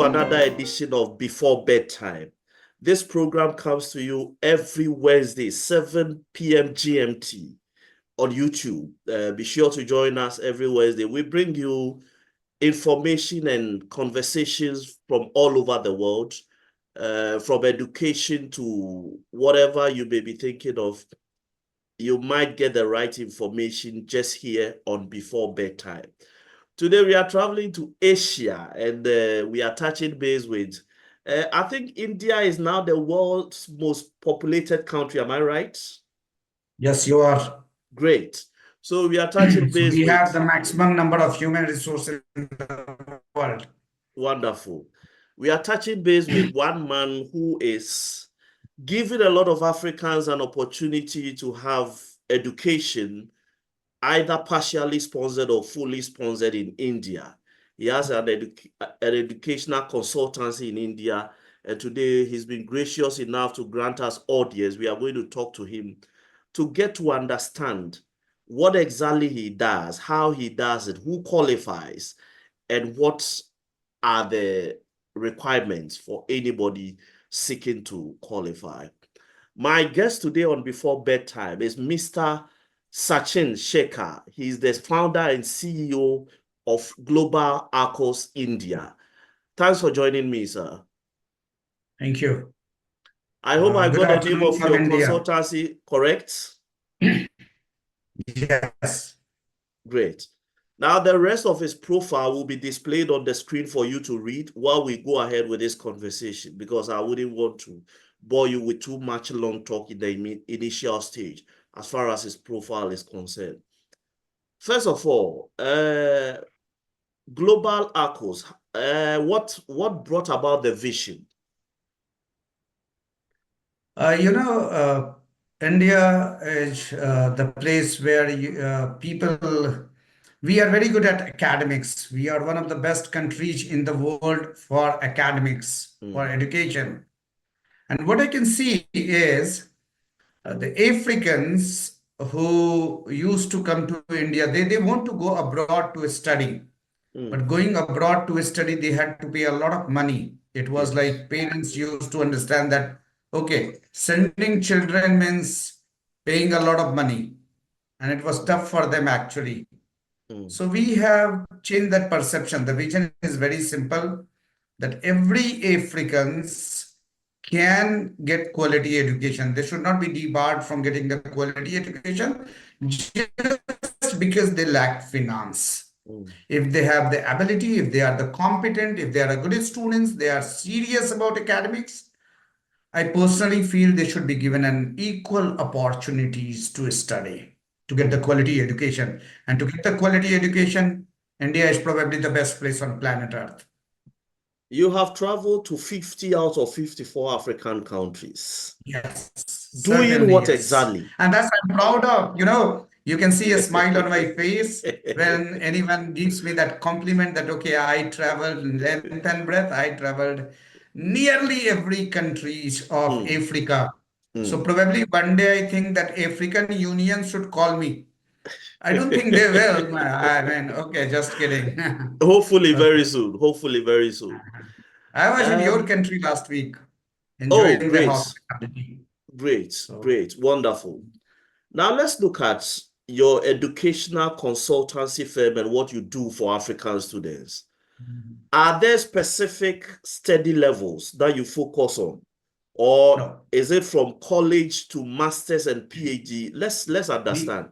to another edition of Before Bedtime. This program comes to you every Wednesday, 7 p.m. GMT on YouTube. Be sure to join us every Wednesday. We bring you information and conversations from all over the world, from education to whatever you may be thinking of. You might get the right information just here on Before Bedtime. Today we are traveling to Asia and we are touching base with, I think India is now the world's most populated country. Am I right? Yes, you are. Great. So we are touching So base we have with, the maximum number of human resources in the world. wonderful. We are touching base with one man who is giving a lot of Africans an opportunity to have education, either partially sponsored or fully sponsored in India. He has an educational consultancy in India, and today he's been gracious enough to grant us audience. We are going to talk to him to get to understand what exactly he does, how he does it, who qualifies, and what are the requirements for anybody seeking to qualify. My guest today on Before Bedtime is Mr. Sachin Shekhar. He's the founder and CEO of Global Arcus India. Thanks for joining me, sir. Thank you. I hope I Good got the name afternoon of from your India. consultancy correct. Yes. Great. Now, the rest of his profile will be displayed on the screen for you to read while we go ahead with this conversation, because I wouldn't want to bore you with too much long talk in the initial stage as far as his profile is concerned. First of all, Global Arcus, what brought about the vision? India is the place where we are very good at academics. We are one of the best countries in the world for academics, for education. And what I can see is the Africans who used to come to India, they want to go abroad to study. But going abroad to study, they had to pay a lot of money. It was like parents used to understand that, okay, sending children means paying a lot of money. And it was tough for them actually. So we have changed that perception. The vision is very simple, that every Africans can get quality education. They should not be debarred from getting the quality education just because they lack finance. If they have the ability, if they are the competent, if they are good students, they are serious about academics, I personally feel they should be given an equal opportunities to study, to get the quality education. And to get the quality education, India is probably the best place on planet Earth. You have traveled to 50 out of 54 African countries. Yes, Doing certainly, what yes. exactly? And that's I'm proud of. You can see a smile on my face when anyone gives me that compliment that, okay, I traveled length and breadth. I traveled nearly every countries of Africa. So probably one day I think that African Union should call me. I don't think they will. I mean, okay, just kidding. Hopefully very Okay. soon. Hopefully very soon. I was in your country last week, Oh, enjoying the great. hospitality. Great. So, Great. Wonderful. Now let's look at your educational consultancy firm and what you do for African students. Are there specific study levels that you focus on? Or no. is it from college to masters and PhD? Let's understand.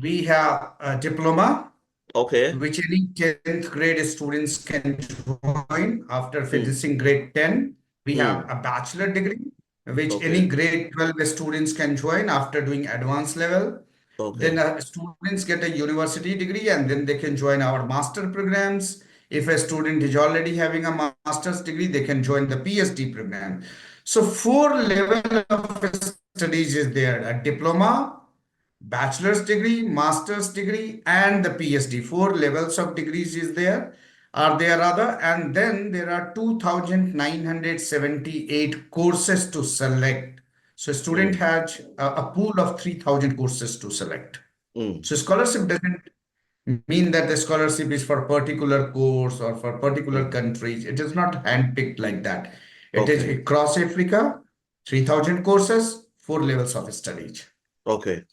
We have a diploma, Okay. which any 10th grade students can join after finishing grade 10. We have a bachelor degree, which any Okay. grade 12 students can join after doing advanced level. Okay. Then students get a university degree and then they can join our master programs. If a student is already having a master's degree, they can join the PhD program. So four level of studies is there: a diploma, bachelor's degree, master's degree, and the PhD. Four levels of degrees is there. Are there other? And then there are 2,978 courses to select. So student has a pool of 3,000 courses to select. So scholarship doesn't mean that the scholarship is for particular course or for particular Mm. countries. It is not handpicked like that. It is Okay. across Africa, 3,000 courses, 4 levels of studies. Okay.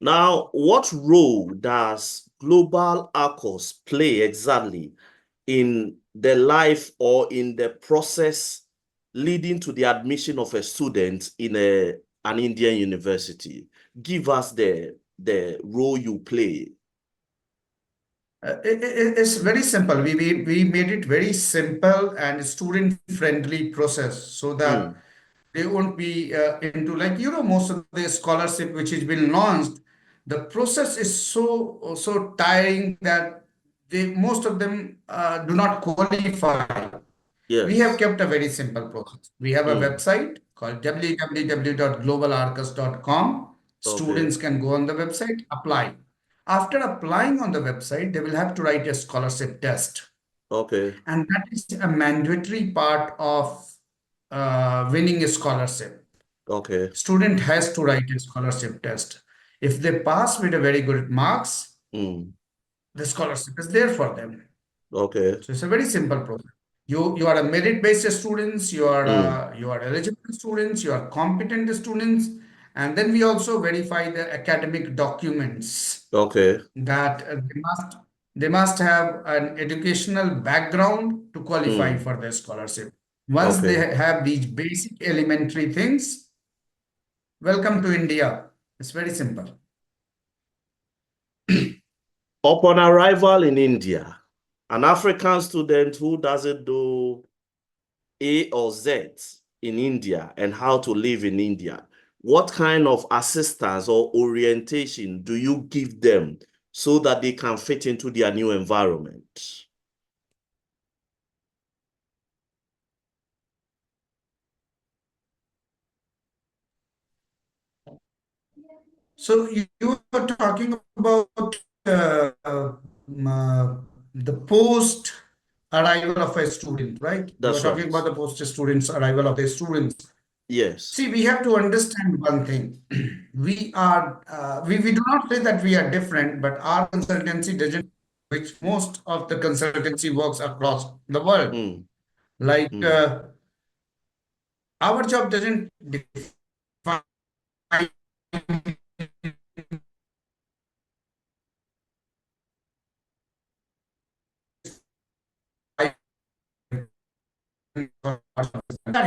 Now, what role does global Arcus play exactly in the life or in the process leading to the admission of a student in an Indian university? Give us the role you play. It's very simple. We made it very simple and student-friendly process so that Mm. they won't be into like, most of the scholarship which has been launched, the process is so tiring that most of them do not qualify. We have Yes. kept a very simple process. We have a Mm. website called www.globalarcus.com. Okay. Students can go on the website, apply. After applying on the website, they will have to write a scholarship test. Okay. And that is a mandatory part of winning a scholarship. Okay. Student has to write a scholarship test. If they pass with a very good marks, Mm. the scholarship is there for them. Okay. So it's a very simple process. You are a merit-based students, Mm. you are eligible students, you are competent students, and then we also verify the academic documents Okay. that they must have an educational background to qualify Mm. for the scholarship. Once they Okay. have these basic elementary things, welcome to India. It's very simple. Upon arrival in India, an African student who doesn't do A or Z in India and how to live in India, what kind of assistance or orientation do you give them so that they can fit into their new environment? So you are talking about the post arrival of a student, right? You are That's talking right. about the post students arrival of the students. Yes. See, we have to understand one thing. We do not say that we are different, but our consultancy doesn't, which most of the consultancy works across the world. Mm. Like Mm. our job doesn't define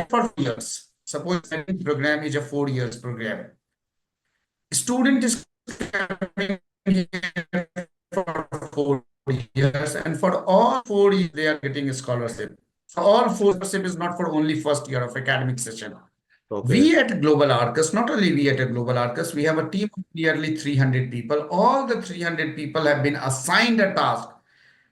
for years. Suppose the program is a 4 years program. Student is coming here for 4 years, and for all 4 years they are getting a scholarship. So all four scholarship is not for only first year of academic session. Okay. We at Global Arcus, not only we at a Global Arcus, we have a team of nearly 300 people. All the 300 people have been assigned a task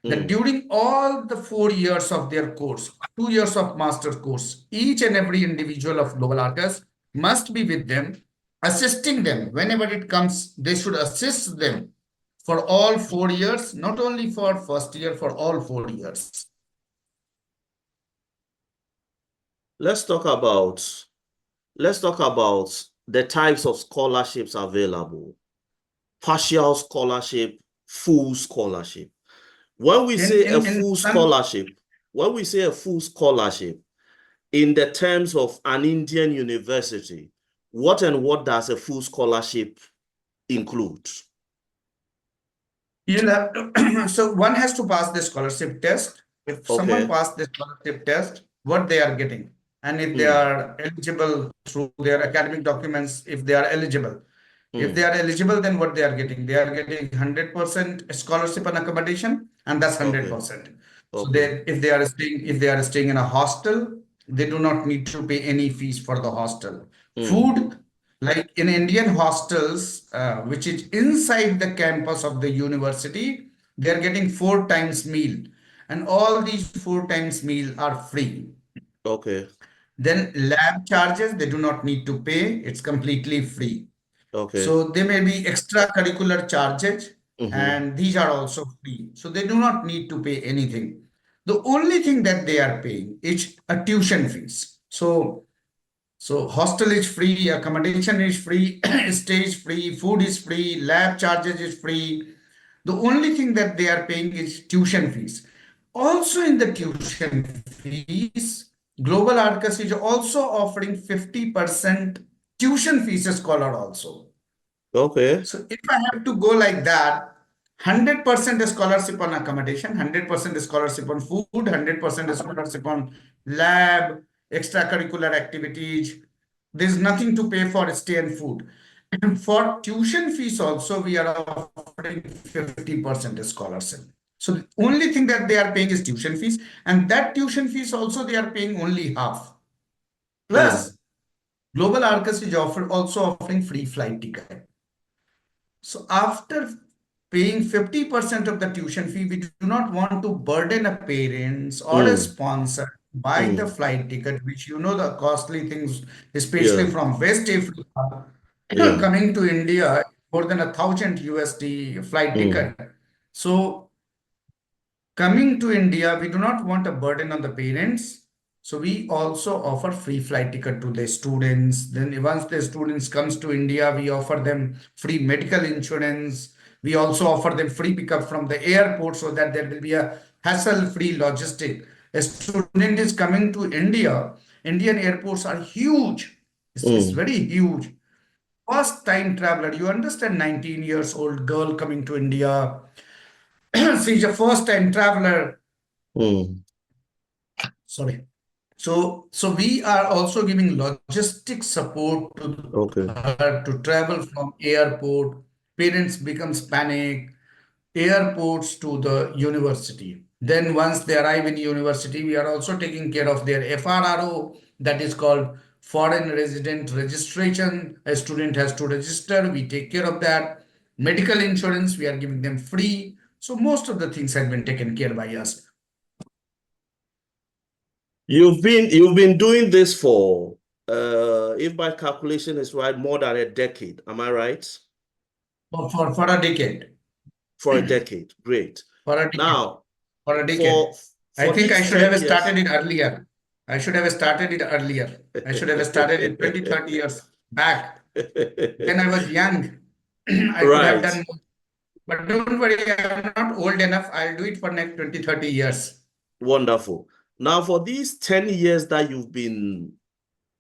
that Mm. during all the 4 years of their course, 2 years of master course, each and every individual of Global Arcus must be with them, assisting them. Whenever it comes, they should assist them for all 4 years, not only for first year, for all 4 years. Let's talk about let's talk about the types of scholarships available. Partial scholarship, full scholarship. When we In say a in in full some scholarship, when we say a full scholarship in the terms of an Indian university, what and what does a full scholarship include? You'll have to, so one has to pass the scholarship test. If someone Okay. passed the scholarship test, what they are getting, and if they Mm. are eligible through their academic documents, if they are eligible. If they Mm. are eligible, then what they are getting? They are getting 100% scholarship and accommodation, and that's Okay. 100%. So Okay. if they are staying in a hostel, they do not need to pay any fees for the hostel. Mm. Food, like in Indian hostels, which is inside the campus of the university, they are getting 4 times meal, and all these 4 times meal are free. Okay. Then lab charges, they do not need to pay. It's completely free. Okay. So there may be extracurricular charges, Mm-hmm. and these are also free. So they do not need to pay anything. The only thing that they are paying is a tuition fees. So hostel is free, accommodation is free, stay is free, food is free, lab charges is free. The only thing that they are paying is tuition fees. Also in the tuition fees, Global Arcus is also offering 50% tuition fees scholar also. Okay. So if I have to go like that, 100% scholarship on accommodation, 100% scholarship on food, 100% scholarship on lab, extracurricular activities. There's nothing to pay for stay and food. And for tuition fees also, we are offering 50% scholarship. So the only thing that they are paying is tuition fees, and that tuition fees also they are paying only half. Mm. Plus, Global Arcus is also offering free flight ticket. So after paying 50% of the tuition fee, we do not want to burden a parents or a Mm. sponsor buy the Mm. flight ticket, which you know the costly things, especially Yeah. from West Africa, Yeah. coming to India, more than 1,000 USD flight Mm. ticket. So coming to India, we do not want a burden on the parents. So we also offer free flight ticket to the students. Then once the students comes to India, we offer them free medical insurance. We also offer them free pickup from the airport so that there will be a hassle-free logistic. A student is coming to India. Indian airports are huge. It's Mm. very huge. First time traveler, you understand 19 years old girl coming to India. She's a first time traveler. Mm. Sorry. So we are also giving logistic support to Okay. her to travel from airport. Parents becomes panic. Airports to the university. Then once they arrive in university, we are also taking care of their FRRO, that is called Foreign Resident Registration. A student has to register. We take care of that. Medical insurance, we are giving them free. So most of the things have been taken care by us. You've been doing this for if my calculation is right, more than a decade. Am I right? For a decade. For a decade. Great. For a decade. Now, For a for decade. I for think I these should 10 have years. started it earlier. I should have started it earlier. I should have started it 20, 30 years back. When I was young, I could have Right. done more. But don't worry, I'm not old enough. I'll do it for next 20, 30 years. Wonderful. Now, for these 10 years that you've been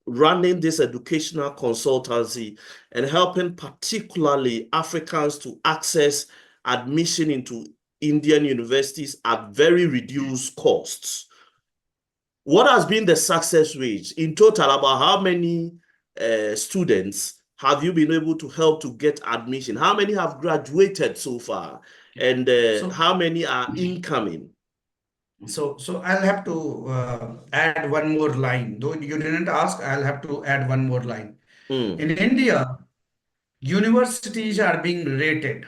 running this educational consultancy and helping particularly Africans to access admission into Indian universities at very reduced costs, what has been the success rate in total? About how many students have you been able to help to get admission? How many have graduated so far? And So, how many are incoming? so I'll have to add one more line. Though you didn't ask, I'll have to add one more line. Mm, In India, universities are being rated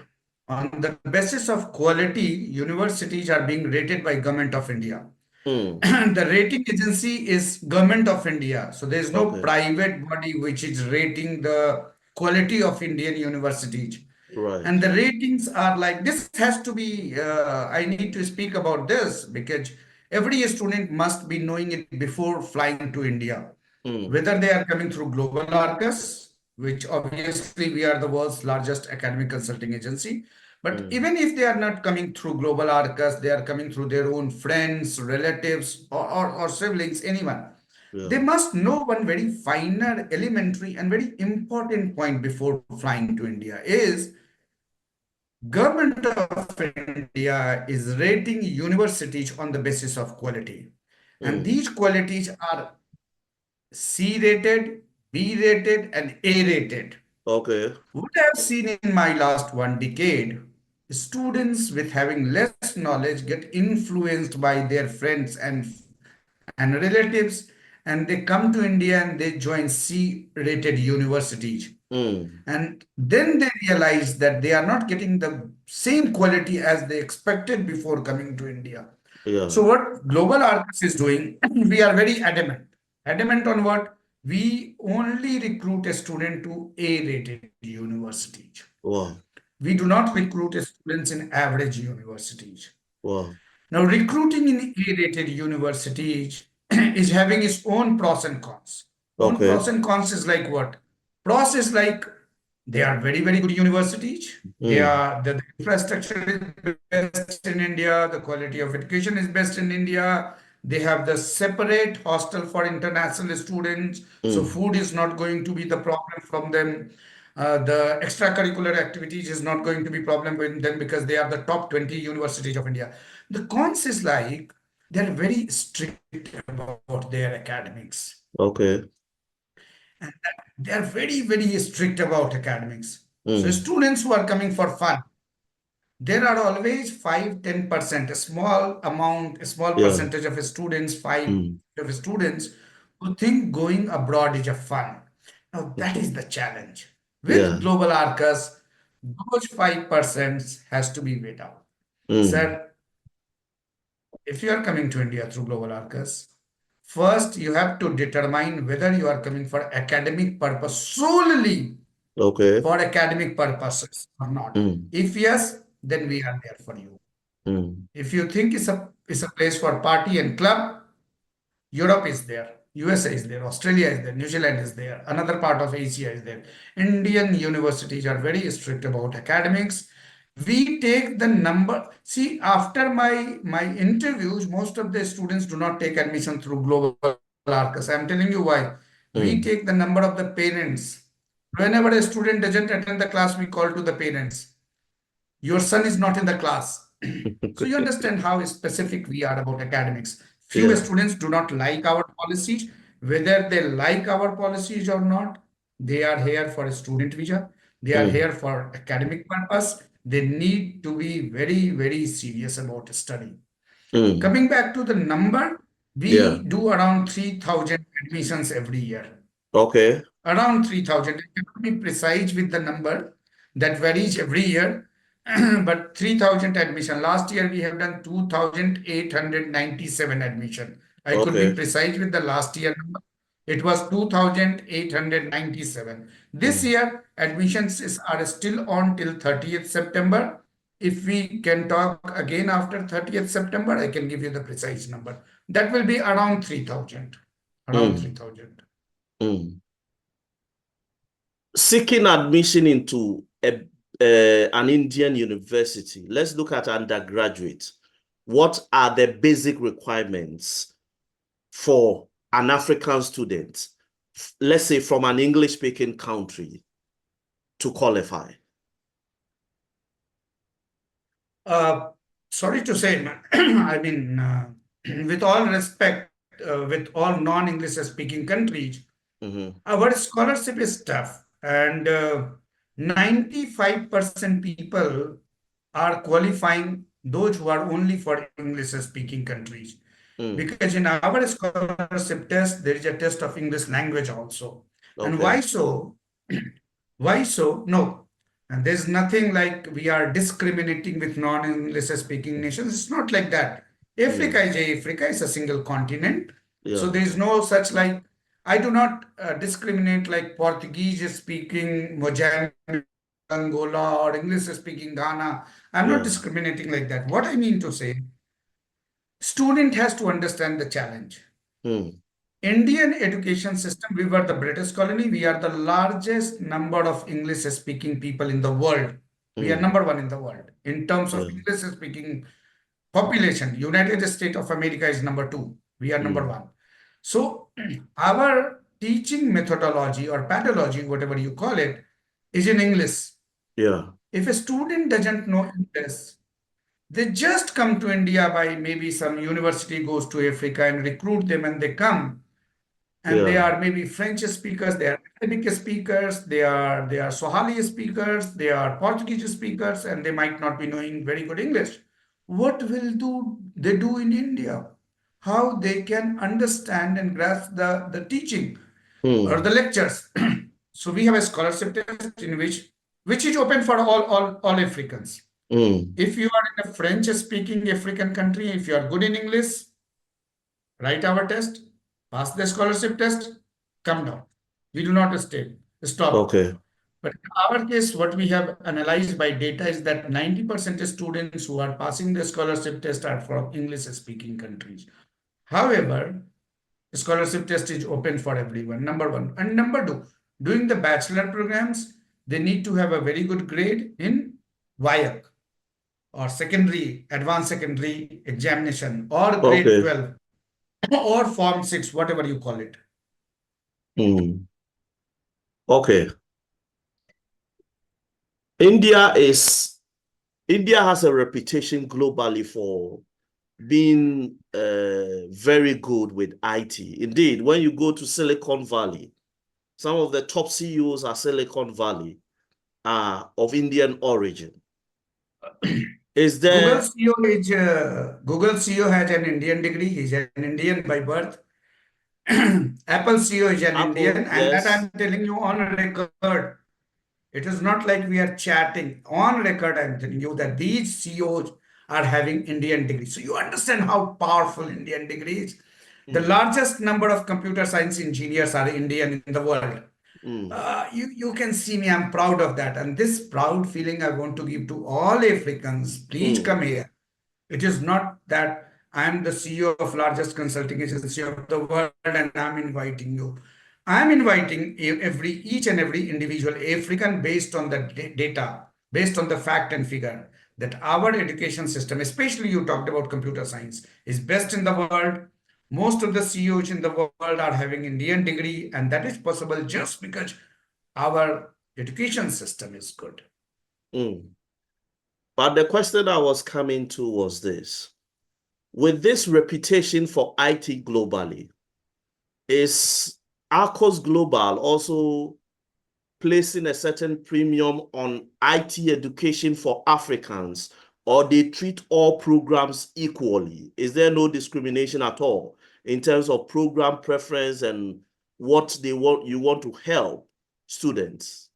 on the basis of quality. Universities are being rated by Government of India. mm, The rating agency is Government of India. So there is no okay, private body which is rating the quality of Indian universities. And right. the ratings are like this has to be, I need to speak about this because every student must be knowing it before flying to India. Mm, Whether they are coming through Global Arcus, which obviously we are the world's largest academic consulting agency. But mm, even if they are not coming through Global Arcus, they are coming through their own friends, relatives, or siblings, anyone. yeah. They must know one very finer, elementary, and very important point before flying to India is Government of India is rating universities on the basis of quality. And Mm, these qualities are C rated, B rated, and A rated. okay. What I have seen in my last one decade, students with having less knowledge get influenced by their friends and relatives, and they come to India and they join C rated universities. Mm, And then they realize that they are not getting the same quality as they expected before coming to India. yeah. So what Global Arcus is doing, we are very adamant. Adamant on what? We only recruit a student to A-rated universities. Wow. We do not recruit students in average universities. Wow. Now, recruiting in A-rated universities is having its own pros and cons. Own Okay. pros and cons is like what? Pros is like They are very, very good universities. Mm. The infrastructure is best in India. The quality of education is best in India. They have the separate hostel for international students. So Mm. food is not going to be the problem from them. The extracurricular activities is not going to be problem with them because they are the top 20 universities of India. The cons is like they're very strict about their academics. Okay. And they are very, very strict about academics. So Mm. students who are coming for fun, there are always 5-10%, a small amount, a small Yeah. percentage of students, five Mm. of students who think going abroad is a fun. Now that Mhm. is the challenge. With Yeah. global Arcus, those 5% has to be weighed out. Mm. Sir, if you are coming to India through global Arcus, first you have to determine whether you are coming for academic purpose solely Okay. for academic purposes or not. Mm. If yes, then we are there for you. Mm. If you think it's a place for party and club, Europe is there, USA is there, Australia is there, New Zealand is there, another part of Asia is there. Indian universities are very strict about academics. We take the number. See, after my interviews, most of the students do not take admission through Global Arcus. I'm telling you why. We Mm. take the number of the parents. Whenever a student doesn't attend the class, we call to the parents. Your son is not in the class. So you understand how specific we are about academics. Few Yeah. students do not like our policies. Whether they like our policies or not, they are here for a student visa. They are Mm. here for academic purpose. They need to be very, very serious about study. Mm. Coming back to the number, Yeah. we do around 3,000 admissions every year. Okay. Around 3,000. I cannot be precise with the number that varies every year, but 3,000 admission. Last year we have done 2,897 admission. I could be Okay. precise with the last year number. It was 2,897. This Mm. year are still on till 30th September. If we can talk again after 30th September, I can give you the precise number. That will be around 3,000. Around Mm. 3,000. Mm. Seeking admission into an Indian university, let's look at undergraduate. What are the basic requirements for an African student, let's say from an English-speaking country, to qualify? Uh, Sorry to say, I mean, with all respect, with all non-English speaking countries, Mm-hmm. our scholarship is tough, and 95% people are qualifying those who are only for English speaking countries. Mm. Because in our scholarship test, there is a test of English language also. And Okay. why so? Why so? No. And there's nothing like we are discriminating with non-English speaking nations. It's not like that. Mm. Africa is a single continent. So Yeah. there is no such like, I do not discriminate like Portuguese speaking Mozambique, Angola, or English speaking Ghana. I'm not Yeah. discriminating like that. What I mean to say, student has to understand the challenge. Mm. Indian education system, we were the British colony. We are the largest number of English speaking people in the world. We are Mm. number one in the world in terms of Yeah. English speaking population. United States of America is number two. We are number Mm. one. So our teaching methodology or pedagogy, whatever you call it, is in English. Yeah. If a student doesn't know English, they just come to India by maybe some university goes to Africa and recruit them and they come and they Yeah. are maybe French speakers, they are Arabic speakers, they are Swahili speakers, they are Portuguese speakers, and they might not be knowing very good English. What will do they do in India? How they can understand and grasp the teaching or the Mm. lectures? So we have a scholarship test in which is open for all Africans. Mm. If you are in a French speaking African country, if you are good in English, write our test, pass the scholarship test, come down. We do not stop. Okay. But in our case, what we have analyzed by data is that 90% students who are passing the scholarship test are from English speaking countries. However, scholarship test is open for everyone, number one. And number two, doing the bachelor programs, they need to have a very good grade in WIAC or secondary, advanced secondary examination or grade Okay. 12 or Form 6, whatever you call it. Okay. India has a reputation globally for being very good with IT. Indeed, when you go to Silicon Valley, some of the top CEOs at Silicon Valley are of Indian origin. Is Google there CEO is Google CEO has an Indian degree. He's an Indian by birth. Apple CEO is an Apple? Indian, and that I'm Yes. telling you on record. It is not like we are chatting. On record, I'm telling you that these CEOs are having Indian degrees. So you understand how powerful Indian degree is. The largest number of computer science engineers are Indian in the world. You can see me, I'm proud of that. And this proud feeling I want to give to all Africans. Please come here. It is not that I'm the CEO of largest consulting agency of the world and I'm inviting you. I'm inviting each and every individual African based on the data, based on the fact and figure that our education system, especially you talked about computer science, is best in the world. Most of the CEOs in the world are having Indian degree, and that is possible just because our education system is good. But the question I was coming to was this. With this reputation for IT globally, is Arcus Global also placing a certain premium on IT education for Africans, or they treat all programs equally? Is there no discrimination at all in terms of program preference and what you want to help students?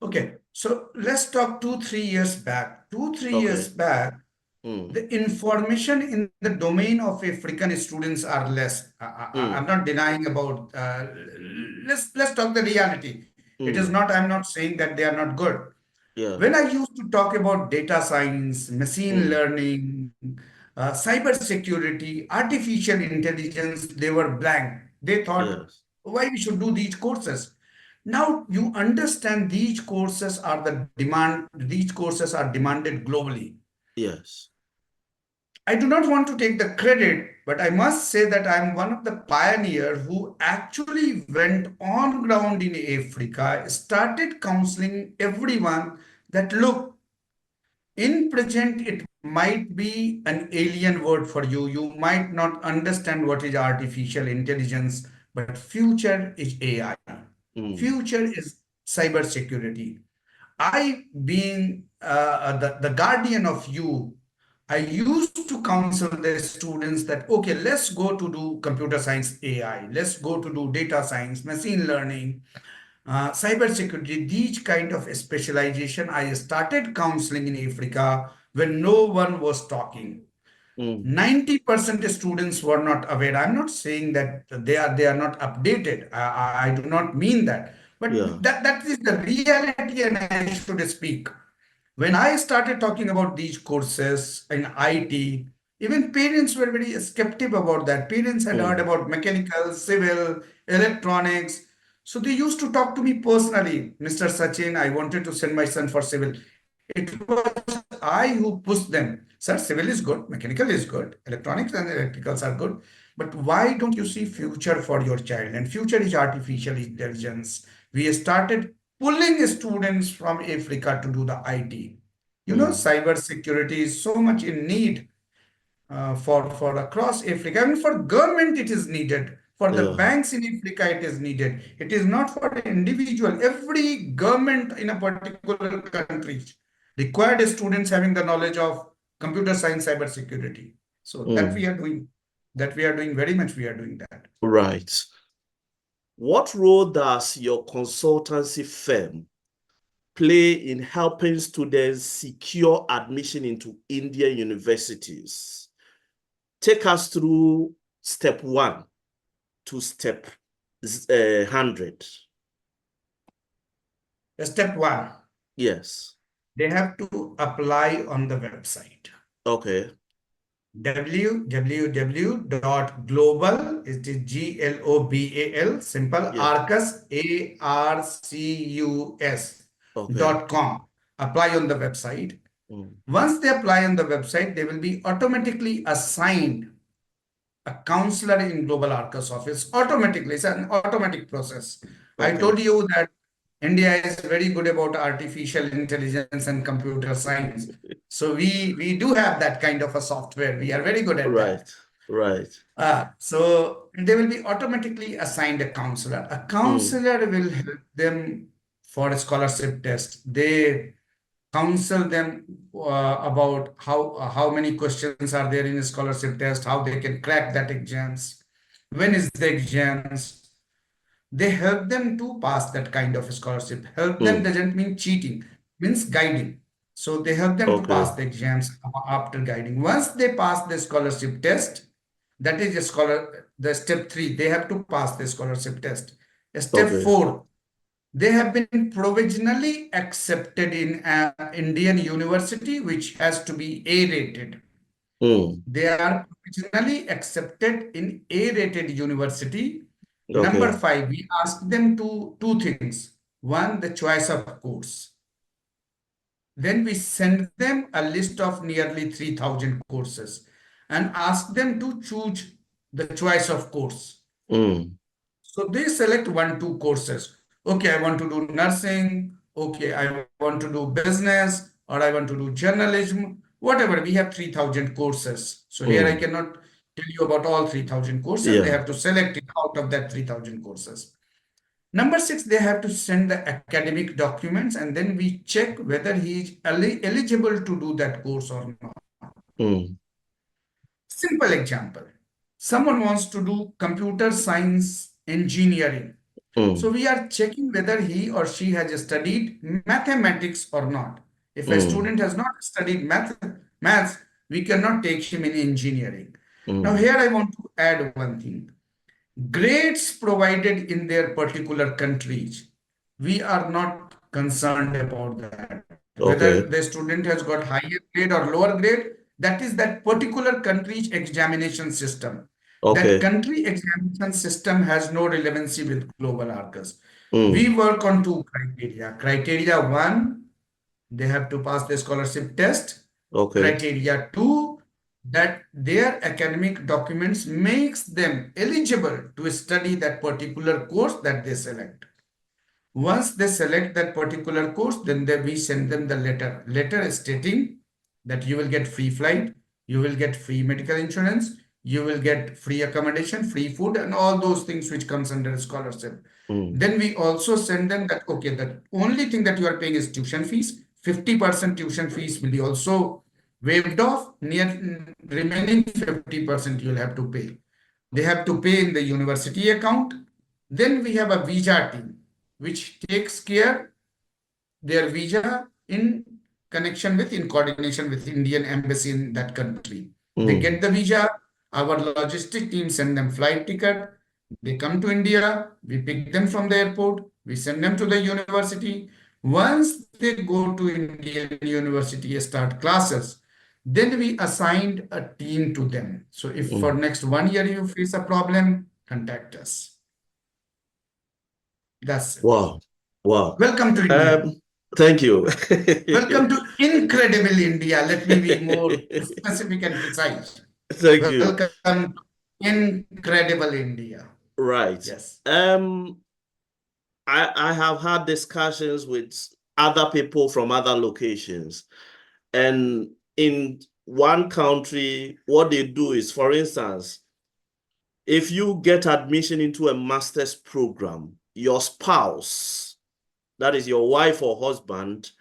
Okay, so let's talk 2, 3 years back. Two, three Okay. years back, the information in the domain of African students are less. I'm not denying about. Let's talk the reality. It is not. I'm not saying that they are not good. Yeah. When I used to talk about data science, machine learning, cyber security, artificial intelligence, they were blank. They thought, Yes. why we should do these courses? Now you understand these courses are the demand, these courses are demanded globally. Yes. I do not want to take the credit, but I must say that I'm one of the pioneers who actually went on ground in Africa, started counseling everyone that look, in present, it might be an alien word for you. You might not understand what is artificial intelligence, but future is AI. Future is cybersecurity. I, being the guardian of you, I used to counsel the students that, okay, let's go to do computer science AI. Let's go to do data science, machine learning, cybersecurity, these kind of specialization. I started counseling in Africa when no one was talking. 90% students were not aware. I'm not saying that they are not updated. I do not mean that. But Yeah. that is the reality, and I should speak. When I started talking about these courses in IT, even parents were very skeptical about that. Parents had heard about mechanical, civil, electronics. So they used to talk to me personally. Mr. Sachin, I wanted to send my son for civil. It was I who pushed them. Sir, civil is good, mechanical is good, electronics and electricals are good. But why don't you see future for your child? And future is artificial intelligence. We started pulling students from Africa to do the IT. Cyber security is so much in need for across Africa. I mean, for government it is needed. For the Yeah. banks in Africa it is needed. It is not for individual. Every government in a particular country required students having the knowledge of computer science, cyber security. So that we are doing. That we are doing very much. We are doing that. Right. What role does your consultancy firm play in helping students secure admission into Indian universities? Take us through step 1 to step 100. Step one, Yes. they have to apply on the website. Okay. www.global, it is GLOBAL, simple, Yeah. Arcus, ARCUS Okay. .com. Apply on the website. Mm. Once they apply on the website, they will be automatically assigned a counselor in Global Arcus office automatically. It's an automatic process. I Okay. told you that India is very good about artificial intelligence and computer science. So we do have that kind of a software. We are very good at that. Right. Right. So they will be automatically assigned a counselor. A Mm. counselor will help them for a scholarship test. They counsel them about how many questions are there in a scholarship test, how they can crack that exams, when is the exams. They help them to pass that kind of scholarship. Help them Mm. doesn't mean cheating, means guiding. So they help them to pass Okay. the exams after guiding. Once they pass the scholarship test, that is a the step 3, they have to pass the scholarship test. Step Okay. 4, they have been provisionally accepted in an Indian university which has to be A rated. Mm. They are provisionally accepted in A rated university. Number Okay. 5, we ask them to two things. One, the choice of course. Then we send them a list of nearly 3,000 courses and ask them to choose the choice of course. Mm. So they select 1, 2 courses. Okay, I want to do nursing. Okay, I want to do business, or I want to do journalism. Whatever, we have 3,000 courses. So here I Mm. cannot tell you about all 3,000 courses. They Yeah. have to select it out of that 3,000 courses. Number 6, they have to send the academic documents, and then we check whether he is eligible to do that course or not. Mm. Simple example. Someone wants to do computer science engineering. So Mm. we are checking whether he or she has studied mathematics or not. If a Mm. student has not studied maths, we cannot take him in engineering. Now Mm. here I want to add one thing. Grades provided in their particular countries, we are not concerned about that. Whether Okay. the student has got higher grade or lower grade, that is that particular country's examination system. That Okay. country examination system has no relevancy with global Arcus. We Mm. work on 2 criteria. Criteria 1, they have to pass the scholarship test. Okay. Criteria 2, that their academic documents makes them eligible to study that particular course that they select. Once they select that particular course, then we send them the letter stating that you will get free flight, you will get free medical insurance, you will get free accommodation, free food, and all those things which comes under scholarship. Mm. Then we also send them that, okay, the only thing that you are paying is tuition fees. 50% tuition fees will be also waived off. Remaining 50% you'll have to pay. They have to pay in the university account. Then we have a visa team which takes care their visa in connection with, in coordination with Indian embassy in that country. They get Mm. the visa, our logistic team send them flight ticket, they come to India, we pick them from the airport, we send them to the university. Once they go to Indian university, start classes, then we assigned a team to them. So if for Mm. next 1 year you face a problem, contact us. That's it. Wow. Wow. Welcome to India. Um, Thank you. Welcome to incredible India. Let me be more specific and precise. Thank you. Welcome to incredible India. Right. Yes. I have had discussions with other people from other locations. And in one country, what they do is, for instance, if you get admission into a master's program, your spouse, that is your wife or husband,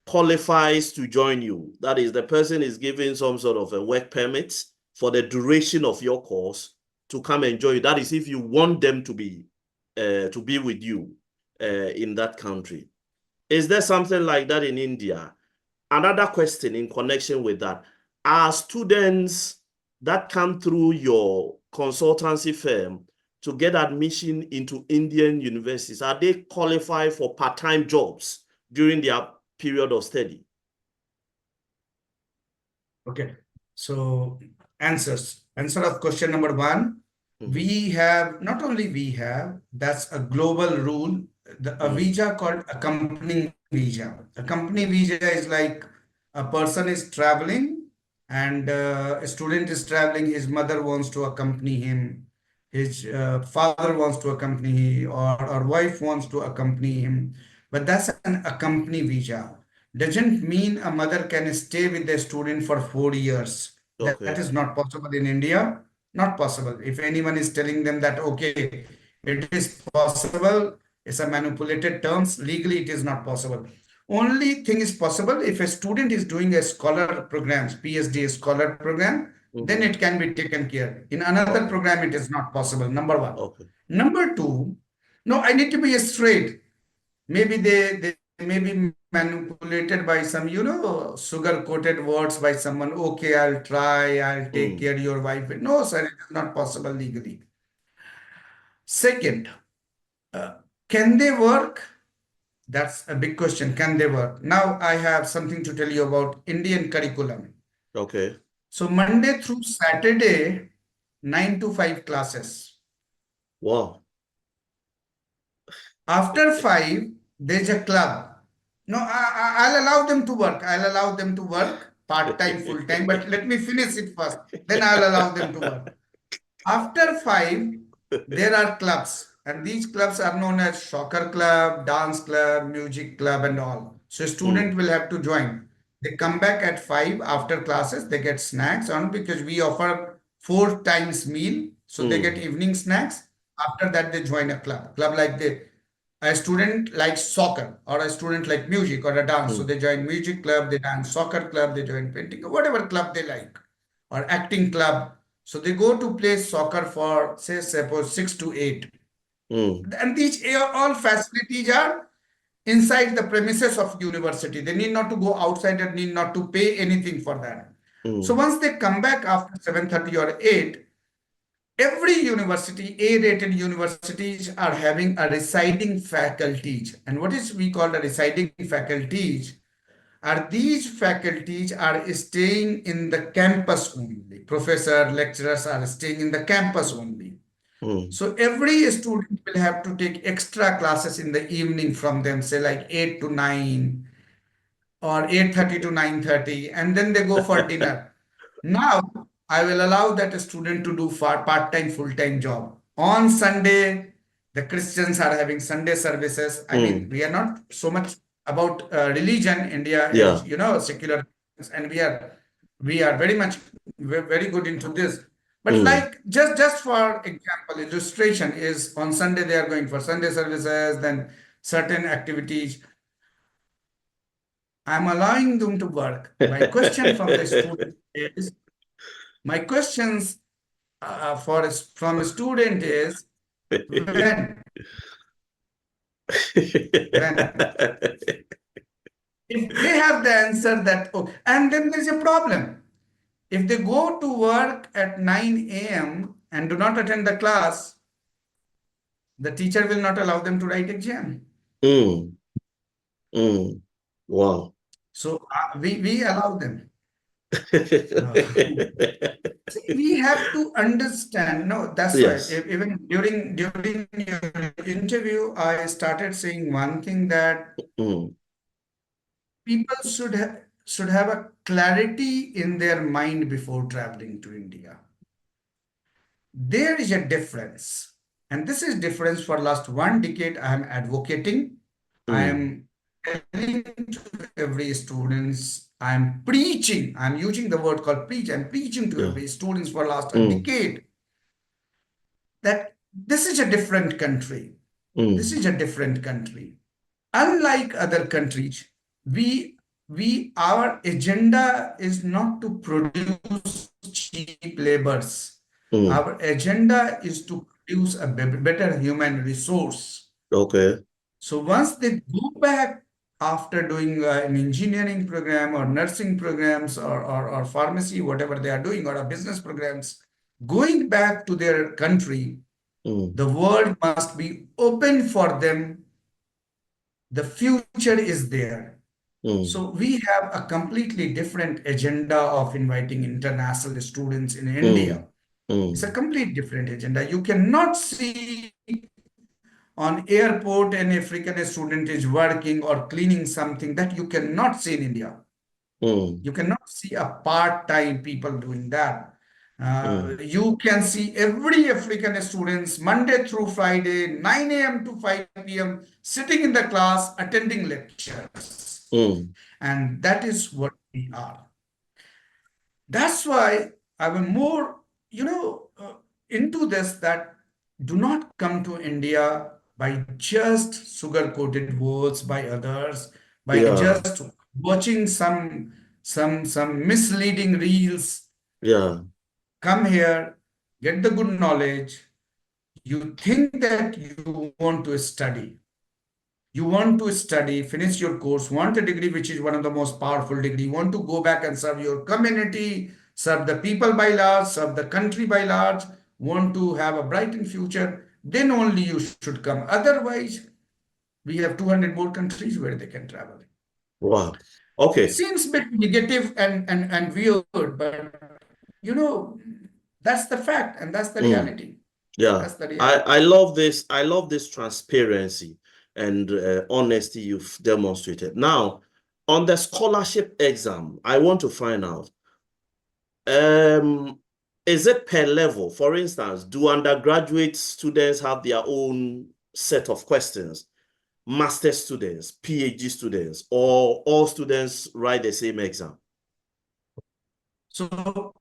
qualifies to join you. That is, the person is given some sort of a work permit for the duration of your course to come and join you. That is, if you want them to be with you in that country. Is there something like that in India? Another question in connection with that: are students that come through your consultancy firm to get admission into Indian universities, are they qualified for part-time jobs during their period of study? Okay. So answers. Answer of question number one. We have, not only we have, that's a global rule, a visa called accompanying visa. Accompanying visa is like a person is traveling and a student is traveling, his mother wants to accompany him, his father wants to accompany him, or wife wants to accompany him. But that's an accompany visa. Doesn't mean a mother can stay with the student for 4 years. That Okay. is not possible in India. Not possible. If anyone is telling them that, okay, it is possible, it's a manipulated terms. Legally, it is not possible. Only thing is possible if a student is doing a scholar programs, PhD scholar program, then it can be taken care. In another Okay. program, it is not possible. Number one. Okay. Number two, no, I need to be straight. Maybe they may be manipulated by some, sugar coated words by someone. Okay, I'll try, I'll take care of your wife. No, sir, it is not possible legally. Second, uh, can they work? That's a big question. Can they work? Now I have something to tell you about Indian curriculum. Okay. So Monday through Saturday, 9 to 5 classes. Wow. After 5, there's a club. No, I'll allow them to work. I'll allow them to work part-time, full-time, but let me finish it first. Then I'll allow them to work. After 5, there are clubs, and these clubs are known as soccer club, dance club, music club, and all. So student will have to join. They come back at 5 after classes. They get snacks on because we offer 4 times meal, so they get evening snacks. After that, they join a club. Club like a student likes soccer, or a student like music or a dance, so they join music club, they dance soccer club, they join painting, whatever club they like, or acting club. So they go to play soccer for, say, suppose 6 to 8. And these all facilities are inside the premises of university. They need not to go outside and need not to pay anything for that. So once they come back after 7:30 or 8, every university, A-rated universities, are having a residing faculties. And what is we call the residing faculties? Are these faculties are staying in the campus only. Professor, lecturers are staying in the campus only. So every student will have to take extra classes in the evening from them, say like 8 to 9 or 8:30 to 9:30, and then they go for dinner. Now, I will allow that student to do part-time, full-time job. On Sunday, the Christians are having Sunday services. I mean, we are not so much about religion. India is, Yeah. secular, and we are very much very good into this. But Mm. like just for example, illustration is on Sunday they are going for Sunday services, then certain activities. I'm allowing them to work. My question from the student is, my questions from a student is, when, when, if they have the answer that, oh, and then there's a problem. If they go to work at 9 a.m. and do not attend the class, the teacher will not allow them to write exam. Mm. Wow. So we allow them. See, we have to understand. No, that's why Yes. even during your interview, I started saying one thing, that Mm. people should have a clarity in their mind before traveling to India. There is a difference, and this is difference for last 1 decade. I am advocating. I Mm. am telling to every students. I am preaching. I am using the word called preach. I am preaching to Yeah. every students for last a Mm. decade that this is a different country. This Mm. is a different country. Unlike other countries, our agenda is not to produce cheap labors. Mm. Our agenda is to produce a better human resource. Okay. So once they go back after doing an engineering program or nursing programs or pharmacy, whatever they are doing, or a business programs, going back to their country, Mm. the world must be open for them. The future is there. So we have a completely different agenda of inviting international students in India. It's a complete different agenda. You cannot see on airport an African student is working or cleaning something that you cannot see in India. You cannot see a part-time people doing that. You can see every African students Monday through Friday, 9 a.m. to 5 p.m. sitting in the class, attending lectures. And that is what we are. That's why I will more, into this, that do not come to India by just sugar-coated words by others, by Yeah. just watching some misleading reels. Yeah. Come here, get the good knowledge. You think that you want to study. You want to study, finish your course, want a degree which is one of the most powerful degree, want to go back and serve your community, serve the people by large, serve the country by large, want to have a brightened future, then only you should come. Otherwise, we have 200 more countries where they can travel. Wow. Okay. Seems a bit negative and weird, but you know, that's the fact and that's the reality. Yeah. That's the reality. I love this. I love this transparency and honesty you've demonstrated. Now, on the scholarship exam, I want to find out, is it per level? For instance, do undergraduate students have their own set of questions? Master students, PhD students, or all students write the same exam? So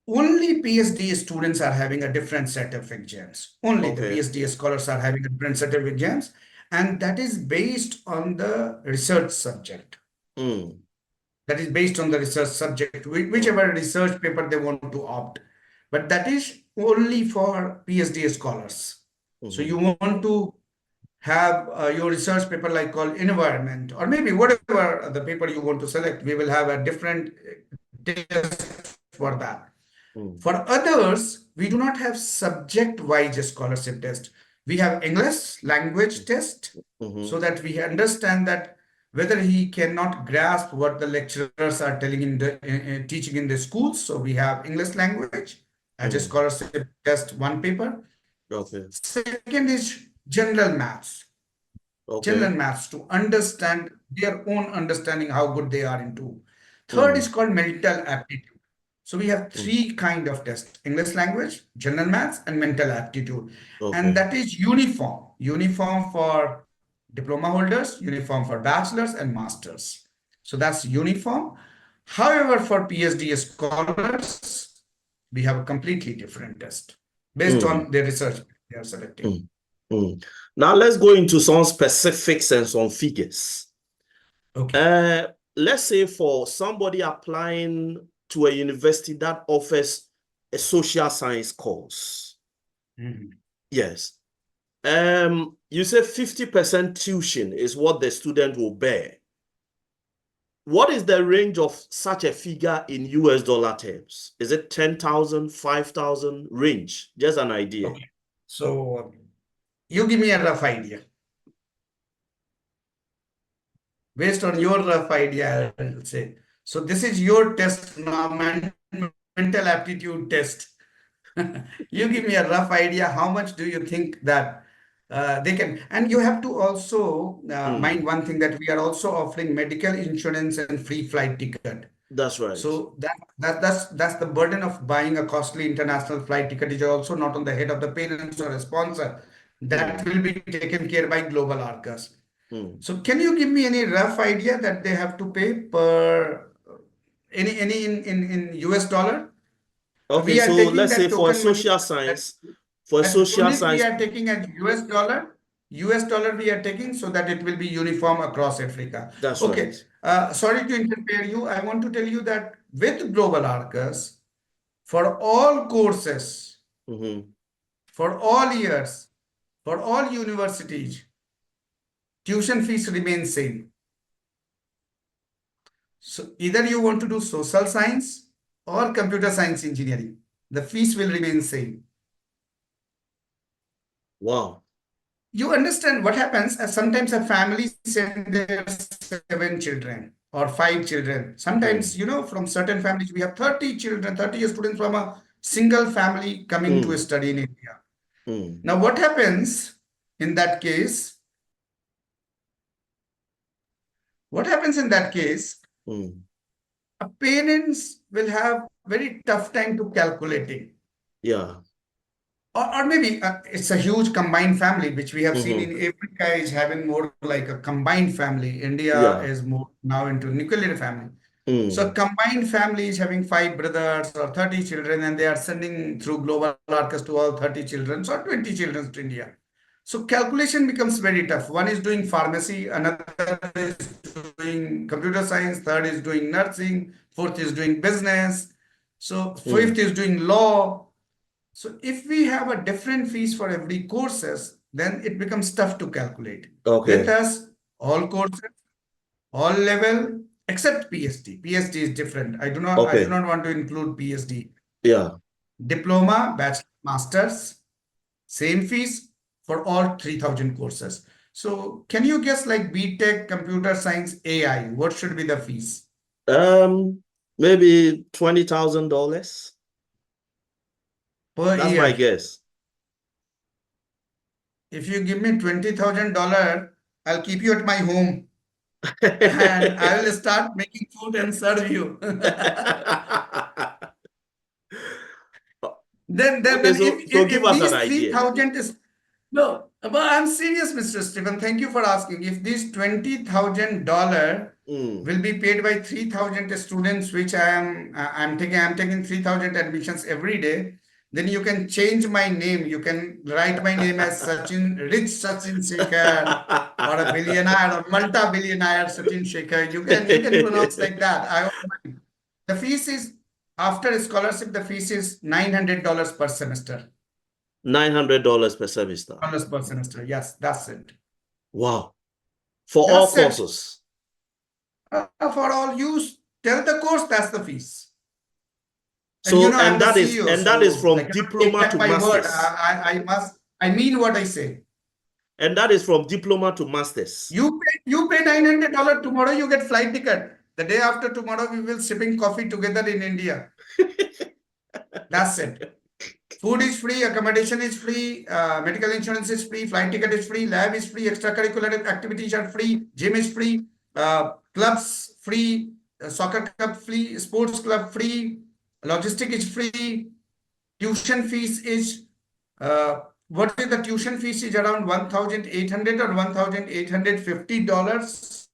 only PhD students are having a different set of exams. Only the Okay. PhD scholars are having a different set of exams, and that is based on the research subject. That is based on the research subject, whichever research paper they want to opt. But that is only for PhD scholars. So you want to have your research paper like called environment, or maybe whatever the paper you want to select, we will have a different test for that. For others, we do not have subject-wise scholarship test. We have English language test, so that we understand that whether he cannot grasp what the lecturers are telling in the teaching in the schools. So we have English language as a scholarship test, one paper. Okay. Second is general maths. General maths to understand their own understanding, how good they are into. Third is called mental aptitude. So we have three kind of tests: English language, general maths, and mental aptitude. And that is uniform. Uniform for diploma holders, uniform for bachelors and masters. So that's uniform. However, for PhD scholars, we have a completely different test based on the research they are selecting. Now let's go into some specifics and some figures. Okay. Let's say for somebody applying to a university that offers a social science course. Yes. You say 50% tuition is what the student will bear. What is the range of such a figure in US dollar terms? Is it 10,000, 5,000 range? Just an idea. Okay. So you give me a rough idea. Based on your rough idea, I'll say. So this is your test now, mental aptitude test. You give me a rough idea. How much do you think that they can? And you have to also mind one thing, that we are also offering medical insurance and free flight ticket. That's right. So that's the burden of buying a costly international flight ticket is also not on the head of the parents or a sponsor. That will be taken care by Global Arcus. So can you give me any rough idea that they have to pay per any in US dollar? Okay, We are so taking let's say that for token money social that science, for that social unit we science, are taking as US dollar. US dollar we are taking so that it will be uniform across Africa. that's Okay. right. Sorry to interfere you. I want to tell you that with Global Arcus, for all courses, for all years, for all universities, tuition fees remain same. So either you want to do social science or computer science engineering, the fees will remain same. Wow. you understand what happens? Sometimes a family send their 7 children or 5 children. Sometimes, from certain families, we have 30 children, 30 students from a single family coming to study in India. Now, what happens in that case? What happens in that case? Parents will have very tough time to calculating. Yeah. Or maybe it's a huge combined family, which we have seen in Africa is having more like a combined family. India is more now into nuclear family. So combined family is having 5 brothers or 30 children, and they are sending through global Arcus to all 30 children or 20 children to India. So calculation becomes very tough. One is doing pharmacy, another is doing computer science, third is doing nursing, fourth is doing business. So fifth is doing law. So if we have a different fees for every courses, then it becomes tough to calculate. Okay. With us, all courses, all level, except PhD. PhD is different. I do not want to include PhD. Yeah. Diploma, bachelor, masters, same fees for all 3,000 courses. So can you guess, like BTech, computer science, AI, what should be the fees? Maybe $20,000 per That's year. my guess. If you give me $20,000, I'll keep you at my home. And I will start making food and serve you. Then Okay, so give if us an these idea. 3,000 is no, but I'm serious, Mr. Stephen. Thank you for asking. If this $20,000 will be paid by 3,000 students, which I'm taking 3,000 admissions every day, then you can change my name. You can write my name as Sachin, rich Sachin Shekhar, or a billionaire or multi-billionaire Sachin Shekhar. You can pronounce like that. I don't mind. The fees is after scholarship. The fees is $900 per semester. $900 per semester. Dollars per semester. Yes, that's it. Wow. For That's all it. courses. For all you tell the course, that's the fees. So I'm the CEO, that is from like, diploma to my word. masters. I mean what I say. And that is from diploma to masters. You pay $900 tomorrow, you get flight ticket. The day after tomorrow, we will sipping coffee together in India. That's it. Food is free, accommodation is free, medical insurance is free, flight ticket is free, lab is free, extracurricular activities are free, gym is free, clubs free, soccer club free, sports club free, logistic is free, tuition fees is, what is the tuition fees is around 1,800 or $1,850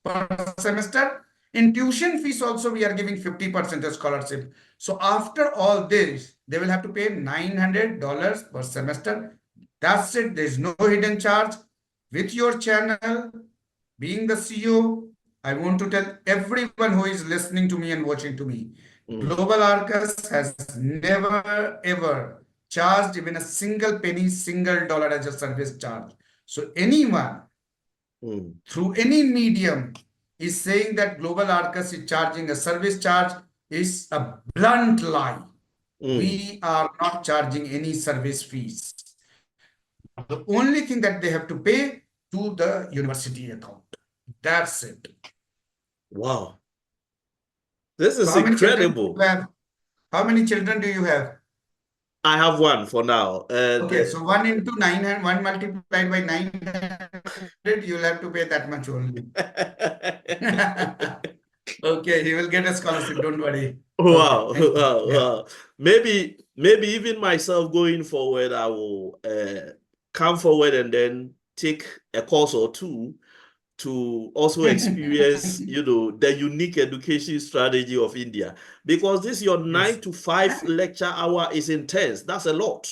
per semester. In tuition fees also, we are giving 50% scholarship. So after all this, they will have to pay $900 per semester. That's it. There's no hidden charge. With your channel, being the CEO, I want to tell everyone who is listening to me and watching to me, Global Arcus has never ever charged even a single penny, single dollar as a service charge. So anyone through any medium is saying that Global Arcus is charging a service charge is a blunt lie. We are not charging any service fees. The only thing that they have to pay to the university account. That's it. Wow. This is So incredible. How many children do you have? I have one for now. Okay, so 1 into 9, 1 multiplied by 900, you'll have to pay that much only. Okay, he will get a scholarship, don't worry. Wow, Okay. wow, Yeah. wow. Maybe even myself going forward, I will come forward and then take a course or two to also experience, the unique education strategy of India. Because this your 9 to 5 lecture hour is intense. That's a lot.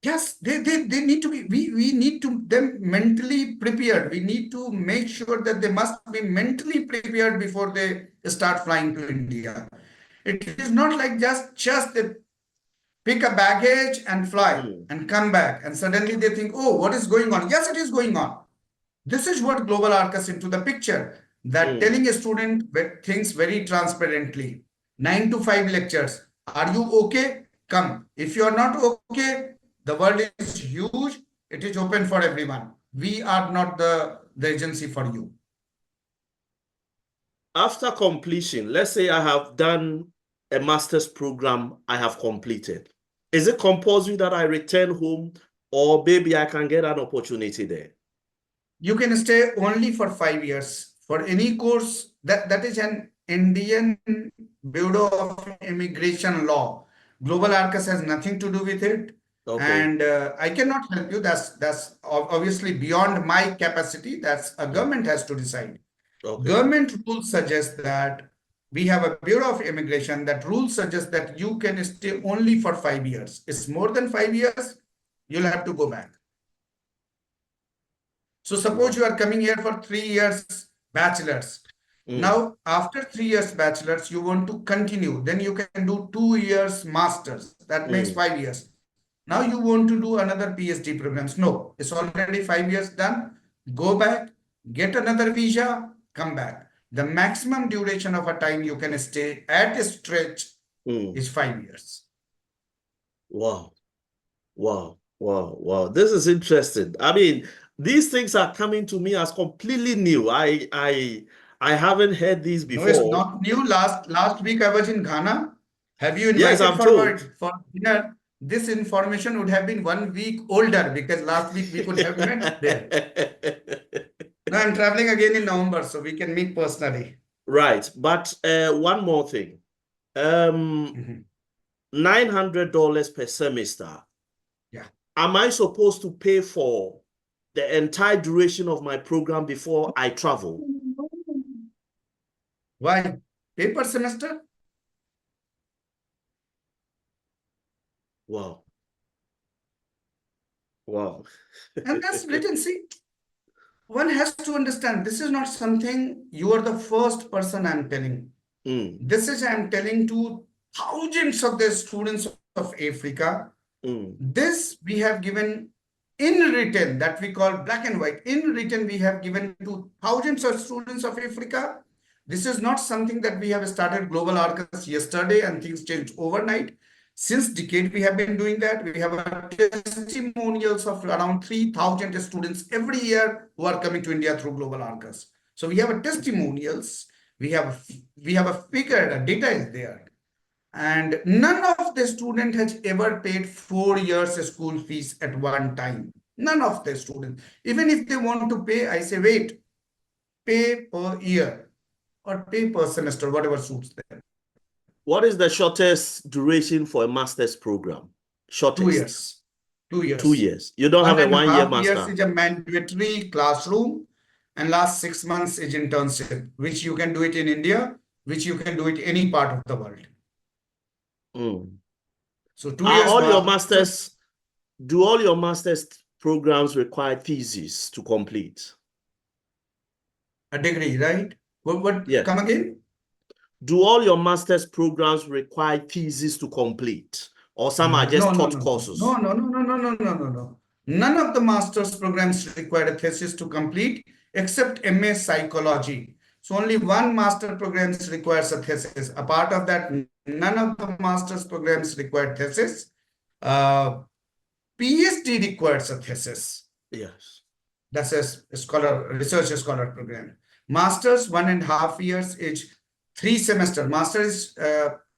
Yes, they need to be, we need to them mentally prepared. We need to make sure that they must be mentally prepared before they start flying to India. It is not like just they pick a baggage and fly and come back and suddenly they think, oh, what is going on? Yes, it is going on. This is what Global Arcus into the picture, that telling a student things very transparently. 9 to 5 lectures. Are you okay? Come. If you are not okay, The world is huge. It is open for everyone. We are not the agency for you. After completion, let's say I have done a master's program I have completed. Is it compulsory that I return home, or maybe I can get an opportunity there? You can stay only for 5 years for any course. That is an Indian Bureau of Immigration law. Global Arcus has nothing to do with it. Okay. And I cannot help you. That's obviously beyond my capacity. That's a government has to decide. Okay. Government rules suggest that we have a Bureau of Immigration that rules suggest that you can stay only for 5 years. It's more than 5 years, you'll have to go back. So suppose you are coming here for 3 years bachelor's. Now, after 3 years bachelor's, you want to continue. Then you can do 2 years master's. That makes 5 years. Now you want to do another PhD programs. No, it's already 5 years done. Go back, get another visa, come back. The maximum duration of a time you can stay at a stretch is 5 years. Wow. Wow. Wow. Wow. This is interesting. I mean, these things are coming to me as completely new. I haven't heard these No, it's before. not new. Last week I was in Ghana. Have you Yes, invited I'm told. for dinner? This information would have been 1 week older because last week we could have met there. No, I'm traveling again in November, so we can meet personally. Right. But one more thing. $900 per semester. Yeah. Am I supposed to pay for the entire duration of my program before I travel? Why? Pay per semester? Wow. Wow. And that's written. See, one has to understand this is not something you are the first person I'm telling. This is I'm telling to thousands of the students of Africa. This we have given in written, that we call black and white. In written, we have given to thousands of students of Africa. This is not something that we have started Global Arcus yesterday and things changed overnight. Since decade, we have been doing that. We have a testimonials of around 3,000 students every year who are coming to India through Global Arcus. So we have a testimonials. We have a figure, a data is there. And none of the student has ever paid 4 years school fees at one time. None of the students. Even if they want to pay, I say, wait, pay per year or pay per semester, whatever suits them. What is the shortest duration for a master's program? Shortest? 2 years. 2 years. 2 years. You don't have a 1 year master. 1.5 years is a mandatory classroom, and last 6 months is internship, which you can do it in India, which you can do it any part of the world. So 2 years. All your masters, do all your master's programs require thesis to complete? A degree, right? What? Yeah. Come again? Do all your master's programs require thesis to complete? Or some are just taught courses? No. None of the master's programs require a thesis to complete except MA Psychology. So only one master program requires a thesis. A part of that, none of the master's programs require thesis. PhD requires a thesis. Yes. That's a research scholar program. Master's 1.5 years is 3 semesters. Master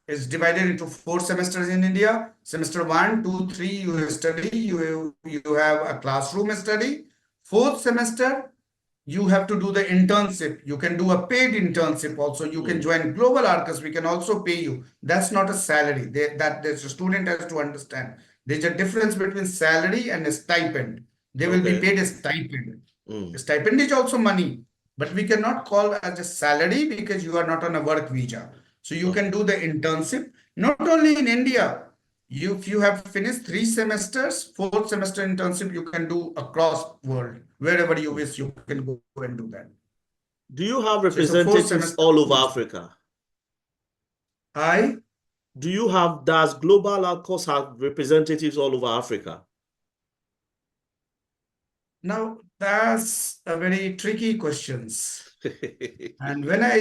is divided into 4 semesters in India. Semester 1, 2, 3, you study. You have a classroom study. 4th semester, you have to do the internship. You can do a paid internship also. You can join Global Arcus. We can also pay you. That's not a salary. That the student has to understand. There's a difference between salary and a stipend. They will be paid a stipend. Stipend is also money, but we cannot call as a salary because you are not on a work visa. So you can do the internship, not only in India. If you have finished 3 semesters, 4th semester internship, you can do across world. Wherever you wish, you can go and do that. Do you have representatives all over Africa? Does Global Arcus have representatives all over Africa? Now, that's a very tricky question. And when I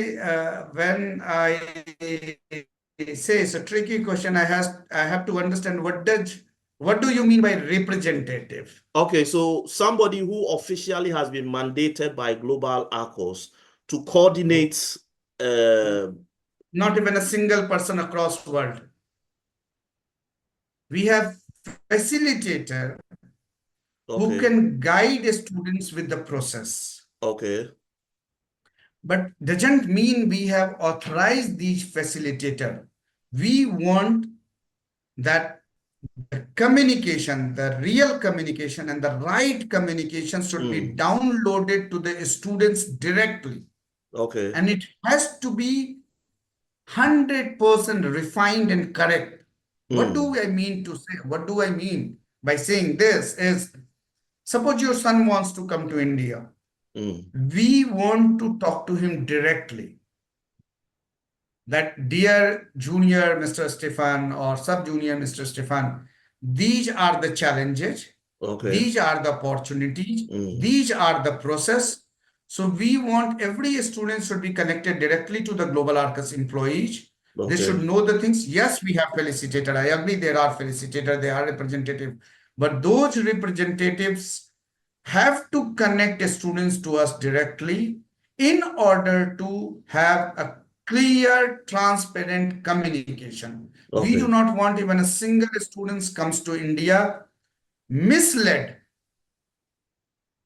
say it's a tricky question, I have to understand what does what do you mean by representative? Okay, so somebody who officially has been mandated by Global Arcus to coordinate. Not even a single person across world. We have facilitator who Okay, can guide students with the process. okay, But doesn't mean we have authorized these facilitator. We want that the communication, the real communication and the right communication should be downloaded to the students directly. okay, And it has to be 100% refined and correct. What do I mean to say? What do I mean by saying this is, suppose your son wants to come to India. We want to talk to him directly. That dear junior Mr. Stefan or sub-junior Mr. Stefan, these are the challenges. okay, These are the opportunities. These are the process. So we want every student should be connected directly to the Global Arcus employees. They okay, should know the things. Yes, we have felicitator. I agree there are felicitator, they are representative. But those representatives have to connect students to us directly in order to have a clear, transparent communication. We do okay, not want even a single student comes to India misled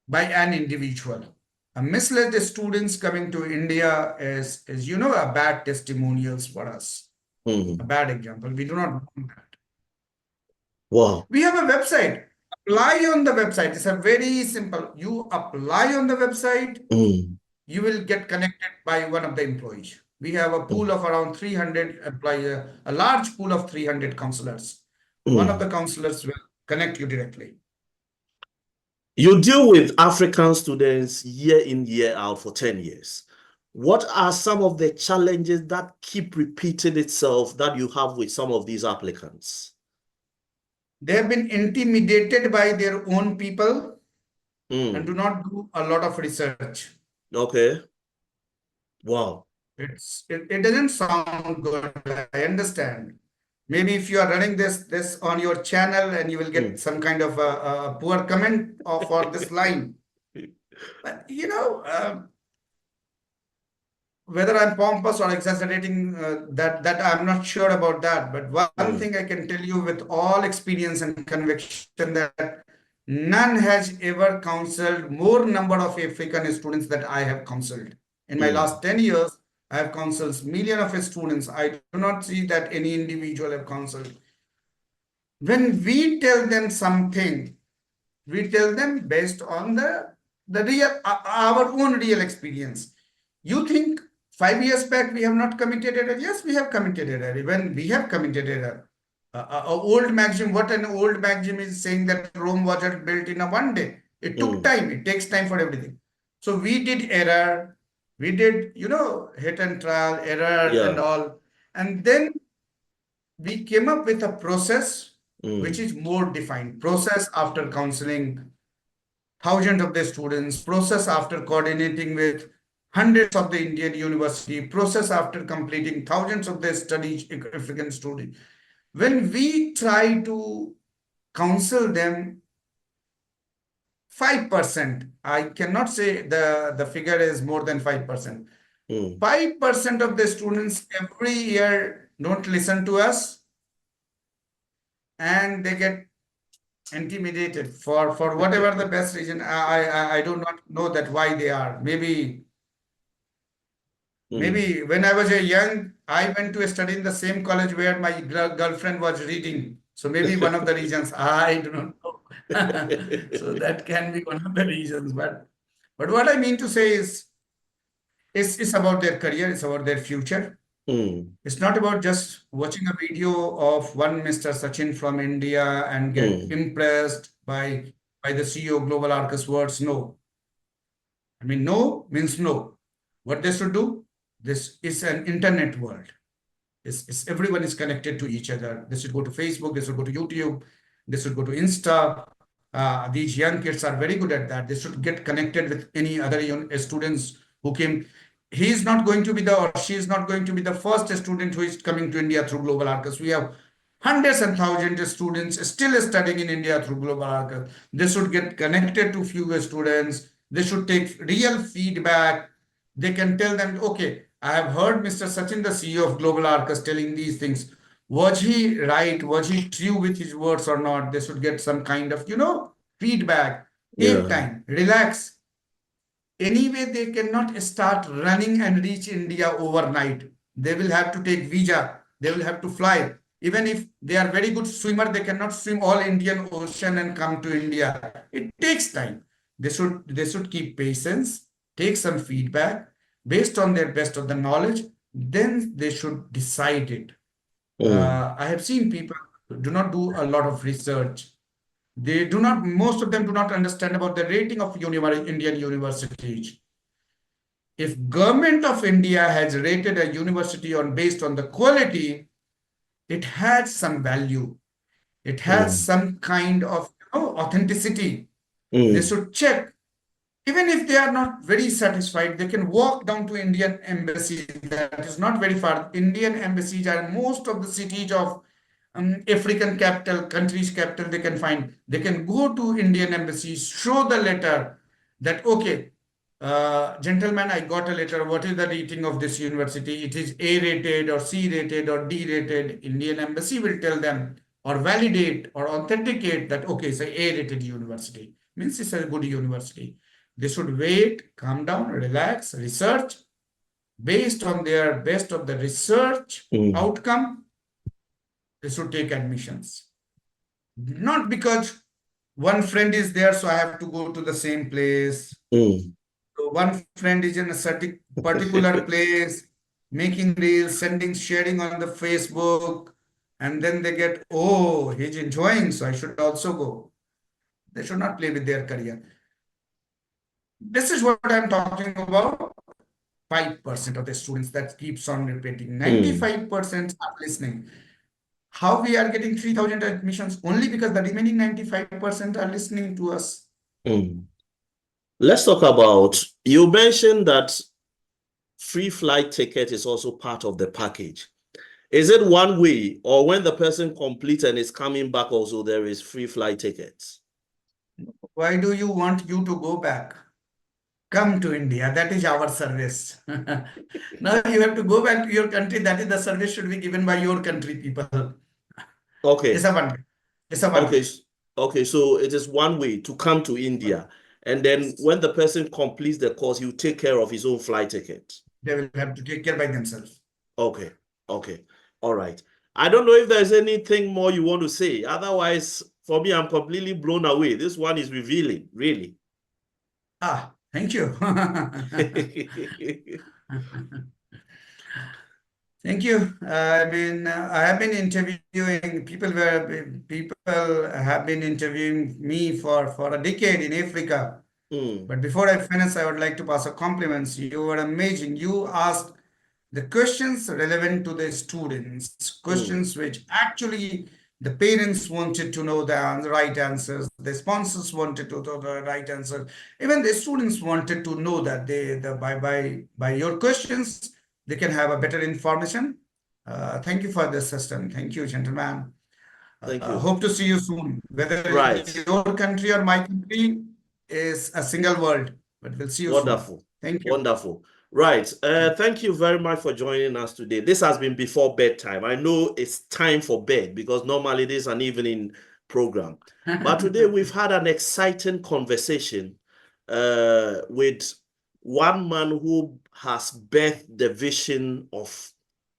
by an individual. A misled students coming to India is a bad testimonials for us, a bad example. We do not want that. Wow. We have a website. Apply on the website. It's a very simple. You apply on the website, you will get connected by one of the employees. We have a pool of around 300 employees, a large pool of 300 counselors. One of the counselors will connect you directly. You deal with African students year in, year out for 10 years. What are some of the challenges that keep repeating itself that you have with some of these applicants? They have been intimidated by their own people and do not do a lot of research. Okay. Wow. It doesn't sound good. I understand. Maybe if you are running this on your channel and you will get some kind of a poor comment for this line. But whether I'm pompous or exaggerating, that I'm not sure about that. But one thing I can tell you with all experience and conviction that none has ever counseled more number of African students that I have counseled. In my last 10 years, I have counseled millions of students. I do not see that any individual have counseled. When we tell them something, we tell them based on the real, our own real experience. You think 5 years back we have not committed error? Yes, we have committed error. When we have committed error, old maxim. What an old maxim is saying that Rome wasn't built in a one day. It took time. It takes time for everything. So we did error. We did, hit and trial, error and all. And then we came up with a process which is more defined. Process after counseling thousands of the students, process after coordinating with hundreds of the Indian university, process after completing thousands of the studies, African students. When we try to counsel them, 5%, I cannot say the figure is more than 5%. 5% of the students every year don't listen to us and they get intimidated for whatever the best reason. I do not know that why they are. Maybe when I was a young, I went to study in the same college where my girlfriend was reading. So maybe one of the reasons, I do not know. So that can be one of the reasons. But what I mean to say is, it's about their career, it's about their future. It's not about just watching a video of one Mr. Sachin from India and get impressed by the CEO of Global Arcus words. No. I mean, no means no. What they should do? This is an internet world. Everyone is connected to each other. They should go to Facebook, they should go to YouTube, they should go to Insta. These young kids are very good at that. They should get connected with any other young students who came. He is not going to be or she is not going to be the first student who is coming to India through Global Arcus. We have hundreds and thousands of students still studying in India through Global Arcus. They should get connected to fewer students. They should take real feedback. They can tell them, okay, I have heard Mr. Sachin, the CEO of Global Arcus, telling these things. Was he right? Was he true with his words or not? They should get some kind of, feedback. Take Yeah. time, relax. Anyway, they cannot start running and reach India overnight. They will have to take visa. They will have to fly. Even if they are very good swimmer, they cannot swim all Indian Ocean and come to India. It takes time. They should keep patience, take some feedback based on their best of the knowledge. Then they should decide it. Mm. I have seen people do not do a lot of research. They do not, most of them do not understand about the rating of Indian universities. If government of India has rated a university on based on the quality, it has some value. It has Mm. some kind of authenticity. They Mm. should check. Even if they are not very satisfied, they can walk down to Indian embassy. That is not very far. Indian embassies are most of the cities of African capital, countries capital they can find. They can go to Indian embassies, show the letter that, okay, gentlemen, I got a letter. What is the rating of this university? It is A rated or C rated or D rated. Indian embassy will tell them or validate or authenticate that, okay, it's a A rated university. Means it's a good university. They should wait, calm down, relax, research. Based on their best of the research Mm. outcome, they should take admissions. Not because one friend is there, so I have to go to the same place. Mm. So one friend is in a certain particular place, making reels, sending, sharing on the Facebook, and then they get, oh, he's enjoying, so I should also go. They should not play with their career. This is what I'm talking about. 5% of the students that keeps on repeating. Mm. 95% are listening. How we are getting 3,000 admissions? Only because the remaining 95% are listening to us. Mm. Let's talk about, you mentioned that free flight ticket is also part of the package. Is it one way, or when the person completes and is coming back also, there is free flight tickets? Why do you want you to go back? Come to India. That is our service. Now you have to go back to your country. That is the service should be given by your country people. It's Okay. a one way. It's a one Okay. way. Okay. So it is one way to come to India. And then when the person completes the course, you take care of his own flight ticket. They will have to take care by themselves. Okay. Okay. All right. I don't know if there's anything more you want to say. Otherwise, for me, I'm completely blown away. This one is revealing, really. Thank you. Thank you. I have been interviewing people have been interviewing me for a decade in Africa. Mm. But before I finish, I would like to pass a compliments. You were amazing. You asked the questions relevant to the students, Mm. questions which actually the parents wanted to know the right answers, the sponsors wanted to know the right answers, even the students wanted to know that by your questions they can have a better information. Thank you for this system. Thank you, gentlemen. Thank you. Hope to see you soon. Whether Right. your country or my country is a single world, but we'll see you soon. Wonderful. Thank you. Wonderful. Right. Thank you very much for joining us today. This has been Before Bedtime. I know it's time for bed because normally it is an evening program. But today we've had an exciting conversation with one man who has birthed the vision of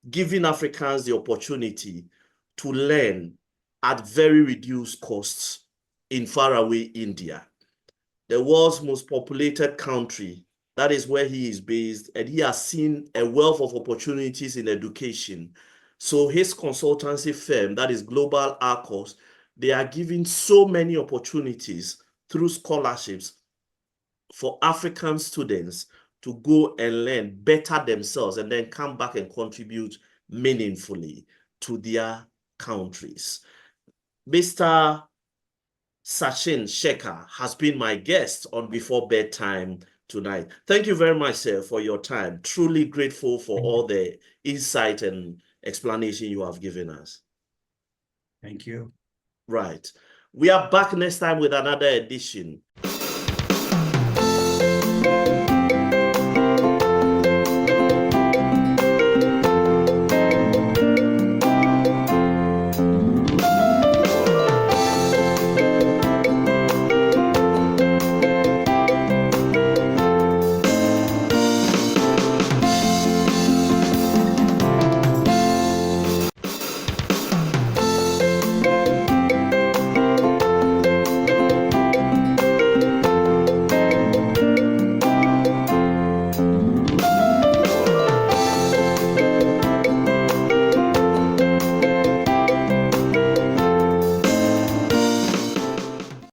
giving Africans the opportunity to learn at very reduced costs in faraway India, the world's most populated country. That is where he is based, and he has seen a wealth of opportunities in education. So his consultancy firm, that is Global Arcus, they are giving so many opportunities through scholarships for African students to go and learn, better themselves, and then come back and contribute meaningfully to their countries. Mr. Sachin Shekhar has been my guest on Before Bedtime tonight. Thank you very much, sir, for your time. Truly grateful for all the insight and explanation you have given us. Thank you. Right. We are back next time with another edition.